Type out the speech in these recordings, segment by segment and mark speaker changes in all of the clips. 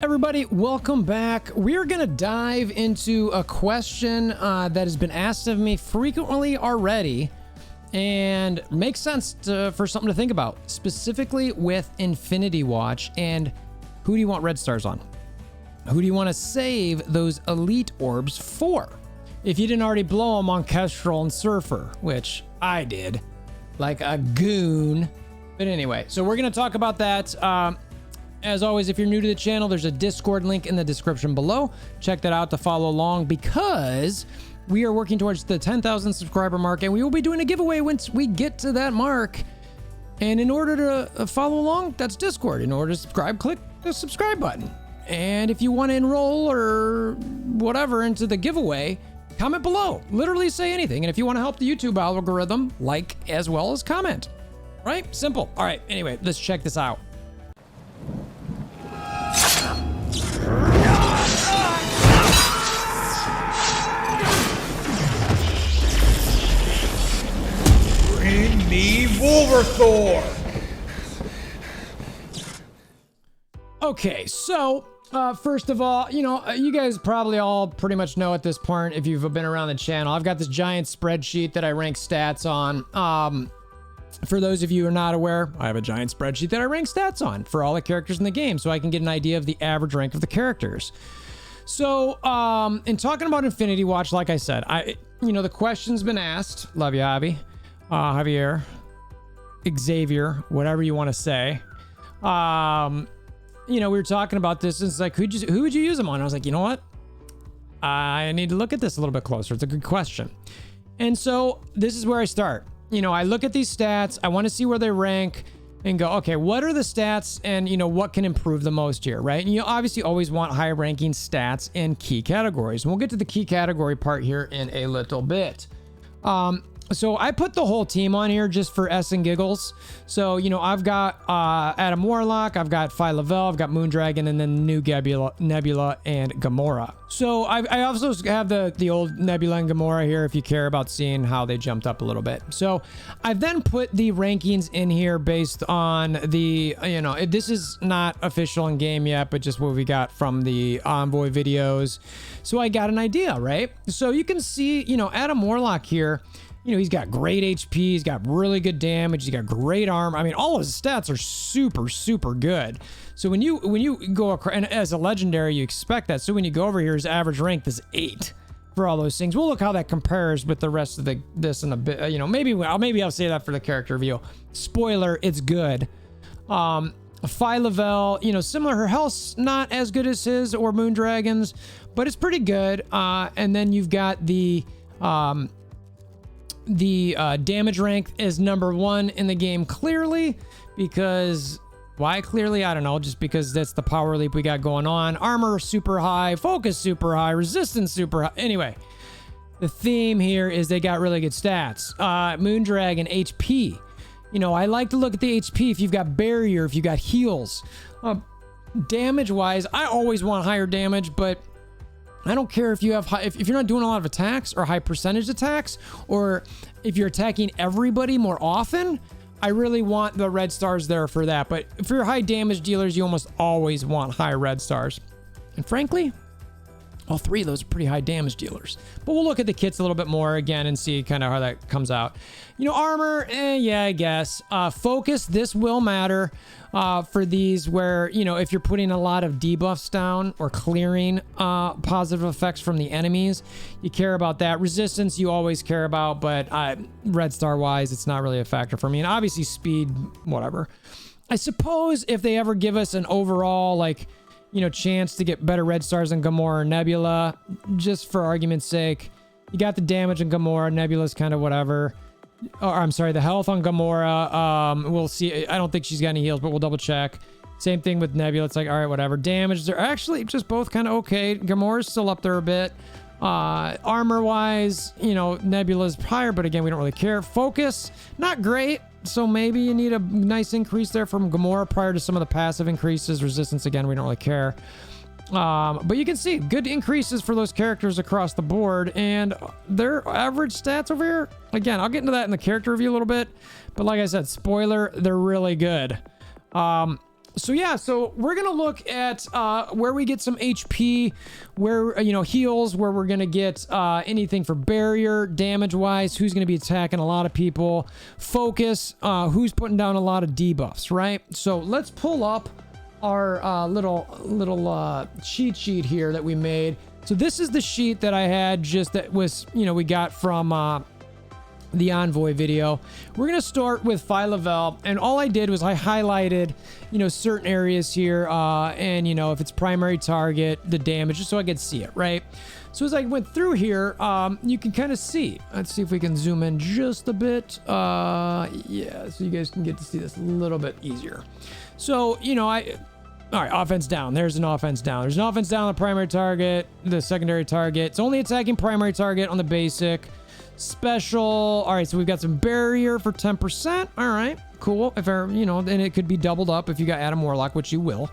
Speaker 1: Everybody, welcome back. We're going to dive into a question that has been asked of me frequently already and makes sense for something to think about, specifically with Infinity Watch. And who do you want red stars on? Who do you want to save those elite orbs for? If you didn't already blow them on Kestrel and Surfer, which I did, like a goon. But anyway, so we're going to talk about that. As always, if you're new to the channel, there's a Discord link in the description below. Check that out to follow along because we are working towards the 10,000 subscriber mark and we will be doing a giveaway once we get to that mark. And in order to follow along, that's Discord. In order to subscribe, click the subscribe button. And if you want to enroll or whatever into the giveaway, comment below. Literally say anything. And if you want to help the YouTube algorithm, like as well as comment. Right? Simple. All right. Anyway, let's check this out.
Speaker 2: Bring me WolverThor!
Speaker 1: Okay, so first of all, you guys probably all pretty much know at this point if you've been around the channel. I've got this giant spreadsheet that I rank stats on. For those of you who are not aware, I have a giant spreadsheet that I rank stats on for all the characters in the game so I can get an idea of the average rank of the characters. So, in talking about Infinity Watch, like I said, the question's been asked. Love you, Javi. Javier. Xavier, whatever you want to say. We were talking about this. And it's like, who would you use them on? I was like, you know what? I need to look at this a little bit closer. It's a good question. And so this is where I start. I look at these stats. I want to see where they rank and go, okay, what are the stats and, what can improve the most here, right? And you obviously always want high ranking stats in key categories. And we'll get to the key category part here in a little bit. So I put the whole team on here just for S and giggles. So, I've got Adam Warlock, I've got phyla-vell, I've got Moondragon, and then new Nebula and Gamora. So I also have the old Nebula and Gamora here if you care about seeing how they jumped up a little bit. So I've then put the rankings in here based on the, this is not official in game yet, but just what we got from the Envoy videos. So I got an idea, right? So you can see, Adam Warlock here. He's got great HP. He's got really good damage. He's got great arm. I mean, all his stats are super, super good. So when you go across, and as a legendary, you expect that. So when you go over here, his average rank is 8 for all those things. We'll look how that compares with the rest of this in a bit. Maybe I'll say that for the character review. Spoiler, it's good. phyla-vell, similar. Her health's not as good as his or Moondragon's, but it's pretty good. And then you've got the damage rank is number 1 in the game clearly, because why clearly? I don't know, just because that's the power leap we got going on. Armor super high, focus super high, resistance super high. Anyway, the theme here is they got really good stats. Moondragon HP. I like to look at the HP if you've got barrier, if you got heals. Damage wise, I always want higher damage, but I don't care if you have high, if you're not doing a lot of attacks or high percentage attacks, or if you're attacking everybody more often. I really want the red stars there for that. But for your high damage dealers, you almost always want high red stars. And frankly, all 3 of those are pretty high damage dealers. But we'll look at the kits a little bit more again and see kind of how that comes out. Armor, yeah, I guess. Focus, this will matter for these where, if you're putting a lot of debuffs down or clearing positive effects from the enemies, you care about that. Resistance, you always care about, but red star wise, it's not really a factor for me. And obviously speed, whatever. I suppose if they ever give us an overall, chance to get better red stars than Gamora or Nebula, just for argument's sake, you got the damage in Gamora, Nebula's kind of whatever. Or I'm sorry, the health on Gamora, we'll see. I don't think she's got any heals, but we'll double check. Same thing with Nebula. It's like, all right, whatever. Damage, they're actually just both kind of okay. Gamora's still up there a bit. Armor wise, Nebula's higher, but again, we don't really care. Focus, not great. So maybe you need a nice increase there from Gamora prior to some of the passive increases. Resistance, again, we don't really care. But you can see good increases for those characters across the board, and their average stats over here, again, I'll get into that in the character review a little bit, but like I said, spoiler, they're really good. So yeah, so we're gonna look at where we get some HP, where heals, where we're gonna get anything for barrier damage wise, who's gonna be attacking a lot of people, focus, who's putting down a lot of debuffs, right? So let's pull up our little cheat sheet here that we made. So this is the sheet that I had, just that was we got from the Envoy video. We're gonna start with phyla-vell, and all I did was I highlighted certain areas here, and if it's primary target, the damage, just so I could see it, right? So as I went through here, you can kind of see. Let's see if we can zoom in just a bit. Yeah, so you guys can get to see this a little bit easier. So all right, offense down. There's an offense down. There's an offense down on the primary target, the secondary target. It's only attacking primary target on the basic. Special. All right, so we've got some barrier for 10%. All right, cool. If and it could be doubled up if you got Adam Warlock, which you will.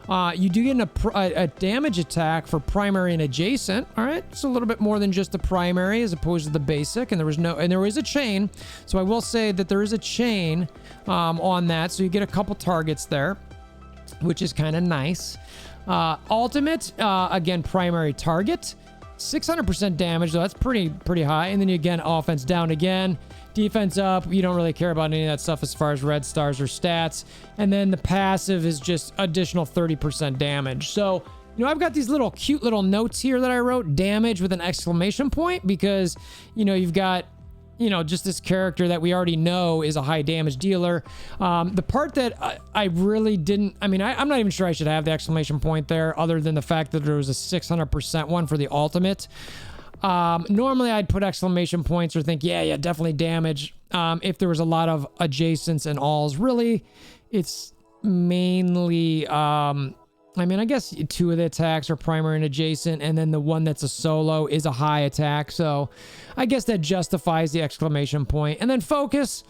Speaker 1: You do get a damage attack for primary and adjacent. All right, it's a little bit more than just the primary as opposed to the basic, and there was a chain. So I will say that there is a chain on that, so you get a couple targets there, which is kind of nice. Ultimate, again, primary target. 600% damage, so that's pretty high. And then again, offense down again, defense up. You don't really care about any of that stuff as far as red stars or stats. And then the passive is just additional 30% damage. So I've got these cute little notes here that I wrote, damage with an exclamation point, because you've got just this character that we already know is a high damage dealer. The part that I really didn't, I'm not even sure I should have the exclamation point there, other than the fact that there was a 600% one for the ultimate. Normally I'd put exclamation points or think, yeah, definitely damage. If there was a lot of adjacents and alls, really, it's mainly, I guess 2 of the attacks are primary and adjacent, and then the one that's a solo is a high attack. So I guess that justifies the exclamation point. And then focus.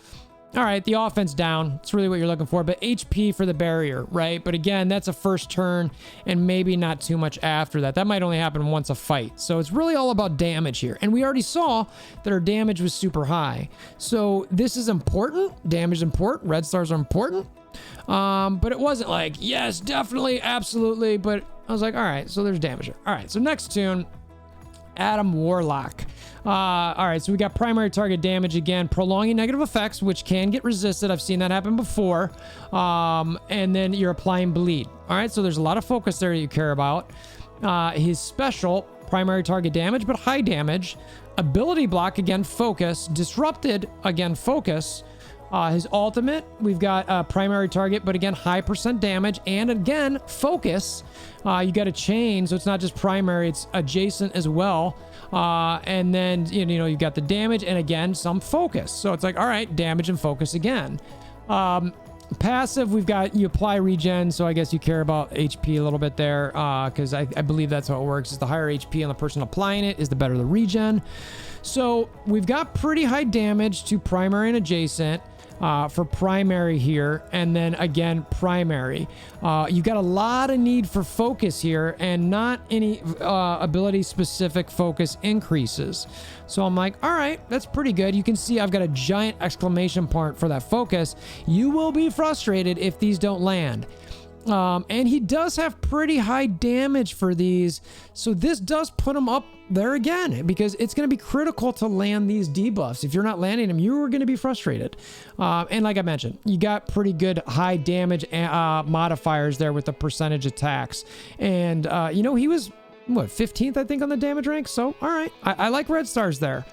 Speaker 1: All right, the offense down. It's really what you're looking for, but HP for the barrier, right? But again, that's a first turn and maybe not too much after that. That might only happen once a fight. So it's really all about damage here. And we already saw that our damage was super high. So this is important. Damage is important. Red stars are important. But it wasn't like, yes, definitely, absolutely. But I was like, all right, so there's damage here. All right, so next tune, Adam Warlock. All right, so we got primary target damage again, prolonging negative effects, which can get resisted. I've seen that happen before. And then you're applying bleed. All right, so there's a lot of focus there that you care about. His special, primary target damage, but high damage. Ability block, again, focus. Disrupted, again, focus. His ultimate, we've got primary target, but again, high % damage, and again, focus. You got a chain, so it's not just primary, it's adjacent as well. And then, you've got the damage, and again, some focus. So it's like, all right, damage and focus again. Passive, we've got, you apply regen, so I guess you care about HP a little bit there, because I believe that's how it works. Is the higher HP on the person applying it, is the better the regen. So we've got pretty high damage to primary and adjacent. For primary here, and then again primary. You got a lot of need for focus here, and not any ability specific focus increases. So I'm like, all right, that's pretty good. You can see I've got a giant exclamation point for that focus. You will be frustrated if these don't land. And he does have pretty high damage for these, so this does put him up there again, because it's going to be critical to land these debuffs. If you're not landing them, you are going to be frustrated. And like I mentioned, you got pretty good high damage modifiers there with the percentage attacks. And, he was, 15th, I think, on the damage rank. So, all right, I like red stars there.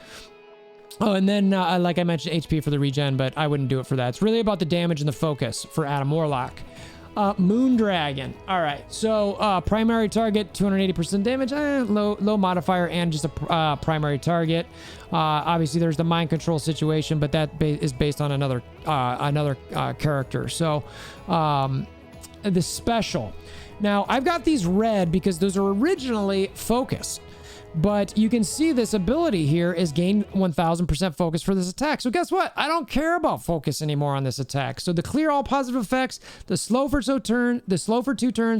Speaker 1: Oh, and then, like I mentioned, HP for the regen, but I wouldn't do it for that. It's really about the damage and the focus for Adam Warlock. Moondragon. All right, so primary target, 280% damage, low modifier, and just a primary target. Obviously, there's the mind control situation, but that is based on another character. So the special. Now, I've got these red because those are originally focus. But you can see this ability here is gain 1000% focus for this attack. So guess what? I don't care about focus anymore on this attack. So the clear all positive effects, the slow for 2 turns,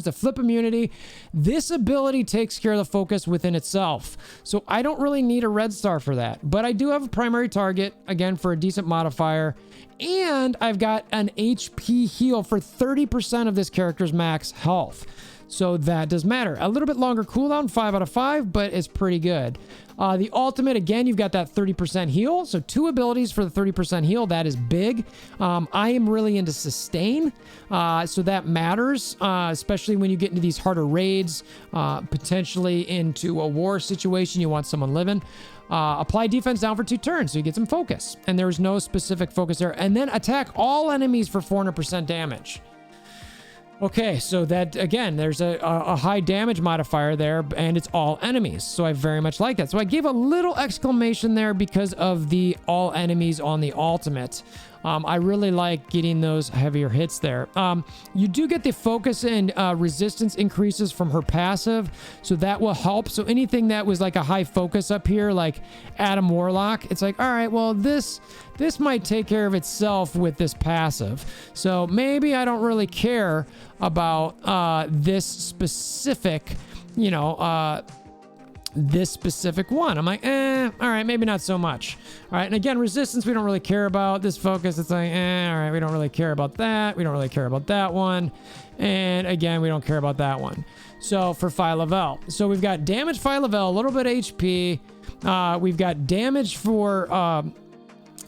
Speaker 1: the flip immunity, this ability takes care of the focus within itself. So I don't really need a red star for that. But I do have a primary target, again, for a decent modifier. And I've got an HP heal for 30% of this character's max health. So that does matter. A little bit longer cooldown, 5 out of 5, but it's pretty good. The ultimate, again, you've got that 30% heal. So 2 abilities for the 30% heal. That is big. I am really into sustain. So that matters, especially when you get into these harder raids, potentially into a war situation. You want someone living. Apply defense down for 2 turns, so you get some focus. And there's no specific focus there. And then attack all enemies for 400% damage. Okay, so that, again, there's a high damage modifier there, and it's all enemies. So I very much like that. So I gave a little exclamation there because of the all enemies on the ultimate. I really like getting those heavier hits there. You do get the focus and resistance increases from her passive, so that will help. So anything that was like a high focus up here, like Adam Warlock, it's like, all right, well, this might take care of itself with this passive. So maybe I don't really care about this specific, this specific one. I'm like, all right, maybe not so much. All right, and again, resistance, we don't really care about. This focus, it's like, all right, we don't really care about that. We don't really care about that one. And again, we don't care about that one. So for phyla-vell. So we've got damage phyla-vell, a little bit of HP. We've got damage for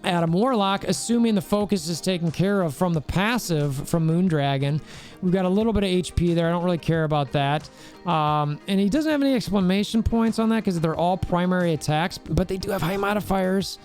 Speaker 1: Adam Warlock, assuming the focus is taken care of from the passive from Moondragon. We've got a little bit of HP there. I don't really care about that. And he doesn't have any exclamation points on that because they're all primary attacks, but they do have high modifiers.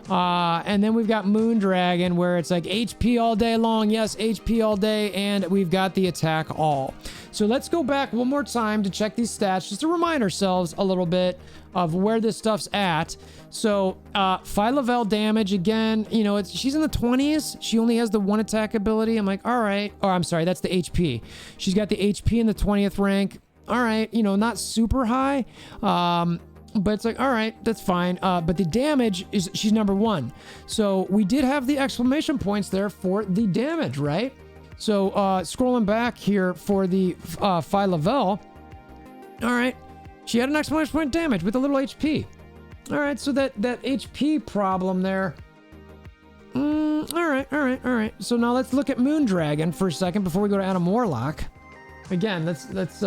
Speaker 1: And then we've got Moondragon, where it's like HP all day long. Yes, HP all day. And we've got the attack all. So let's go back one more time to check these stats, just to remind ourselves a little bit of where this stuff's at. So phyla-vell damage, again, she's in the 20s. She only has the 1 attack ability. I'm like, all right. Oh, I'm sorry, that's the HP. She's got the HP in the 20th rank. All right, not super high. But it's like, all right, that's fine. But the damage is, she's number 1. So we did have the exclamation points there for the damage, right? So scrolling back here for the phyla-vell. All right, she had an exclamation point damage with a little HP. All right, so that HP problem there. All right. So now let's look at Moondragon for a second before we go to Adam Warlock. Again, let's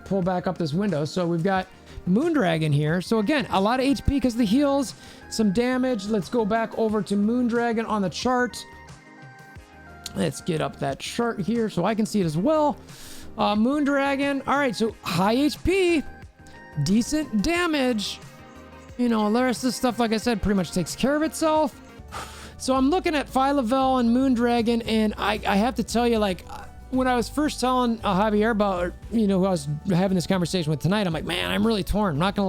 Speaker 1: pull back up this window. So we've got Moondragon here. So again, a lot of HP because of the heals, some damage. Let's go back over to Moondragon on the chart. Let's get up that chart here so I can see it as well. Moondragon. All right, so high HP, decent damage. The rest of the stuff, like I said, pretty much takes care of itself. So I'm looking at phyla-vell and Moondragon, and I have to tell you, like, when I was first telling Javier about, who I was having this conversation with tonight, I'm like, man, I'm really torn. I'm not going to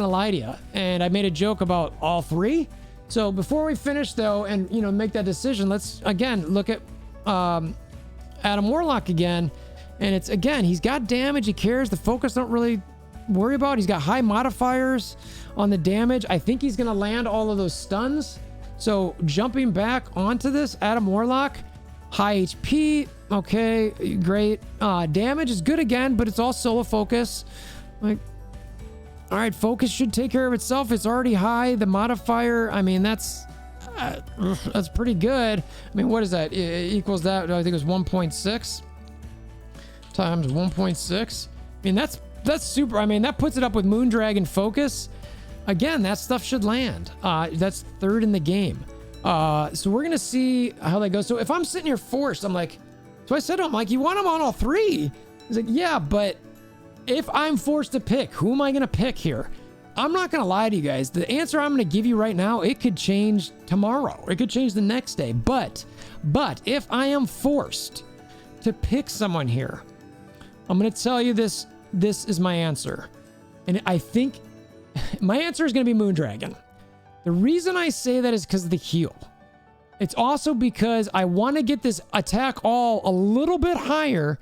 Speaker 1: lie to you. And I made a joke about all 3. So before we finish, though, and, make that decision, let's, again, look at Adam Warlock again. And it's, again, he's got damage. He cares. The focus don't really worry about. He's got high modifiers on the damage. I think he's going to land all of those stuns. So jumping back onto this, Adam Warlock, high HP. Okay, great. Damage is good again, but it's all solo focus. Like, all right, focus should take care of itself. It's already high. The modifier, I mean, that's pretty good. I mean, what is that? It equals that. I think it was 1.6 times 1.6. I mean, that's super. I mean, that puts it up with Moondragon focus. Again, that stuff should land. That's 3rd in the game. So we're going to see how that goes. So if I'm sitting here forced, I'm like, so I said to him, like, you want them on all 3? He's like, yeah, but if I'm forced to pick, who am I going to pick here? I'm not going to lie to you guys. The answer I'm going to give you right now, it could change tomorrow. It could change the next day. But if I am forced to pick someone here, I'm going to tell you this is my answer. And I think my answer is going to be Moondragon. The reason I say that is because of the heal. It's also because I want to get this attack all a little bit higher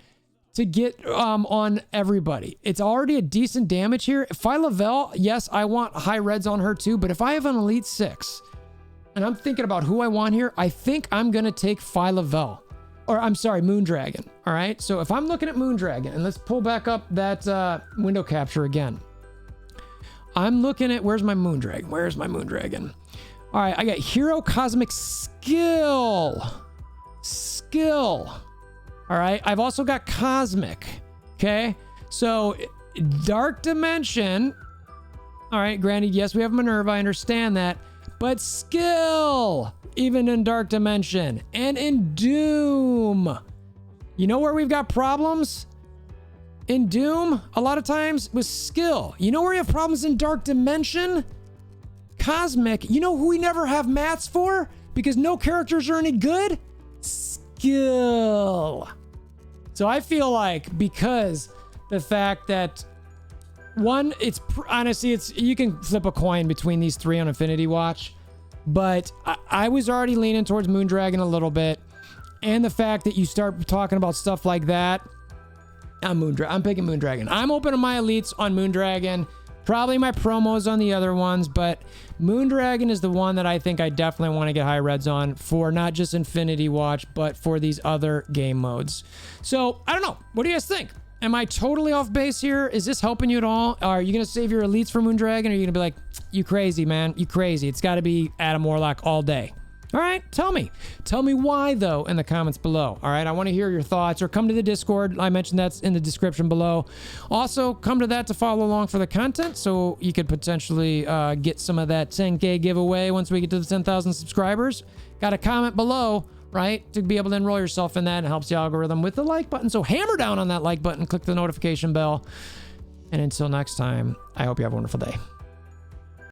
Speaker 1: to get on everybody. It's already a decent damage here. Phyla-vell, yes, I want high reds on her too, but if I have an Elite 6 and I'm thinking about who I want here, I think I'm going to take Phyla-vell. Or I'm sorry, Moondragon. All right. So if I'm looking at Moondragon, and let's pull back up that window capture again. I'm looking at, where's my Moondragon? Where's my Moondragon? All right. I got Hero Cosmic Skill. All right. I've also got Cosmic. Okay. So Dark Dimension. All right. Granted, yes, we have Minerva. I understand that. But skill, even in Dark Dimension and in Doom. You know where we've got problems? In Doom, a lot of times with skill. You know where we have problems in Dark Dimension? Cosmic. You know who we never have mats for? Because no characters are any good? Skill. So I feel like because the fact that one, it's honestly, you can flip a coin between these three on Infinity Watch, but I was already leaning towards Moondragon a little bit. And the fact that you start talking about stuff like that, I'm picking Moondragon. I'm opening my elites on Moondragon, probably my promos on the other ones, but Moondragon is the one that I think I definitely want to get high reds on for not just Infinity Watch, but for these other game modes. So I don't know. What do you guys think? Am I totally off base here? Is this helping you at all? Are you going to save your elites for Moondragon? Or are you going to be like, you crazy, man. You crazy. It's got to be Adam Warlock all day. All right, tell me. Tell me why, though, in the comments below. All right, I want to hear your thoughts, or come to the Discord. I mentioned that's in the description below. Also, come to that to follow along for the content, so you could potentially get some of that 10K giveaway once we get to the 10,000 subscribers. Got a comment below, right, to be able to enroll yourself in that, and it helps the algorithm with the like button. So hammer down on that like button, click the notification bell. And until next time, I hope you have a wonderful day.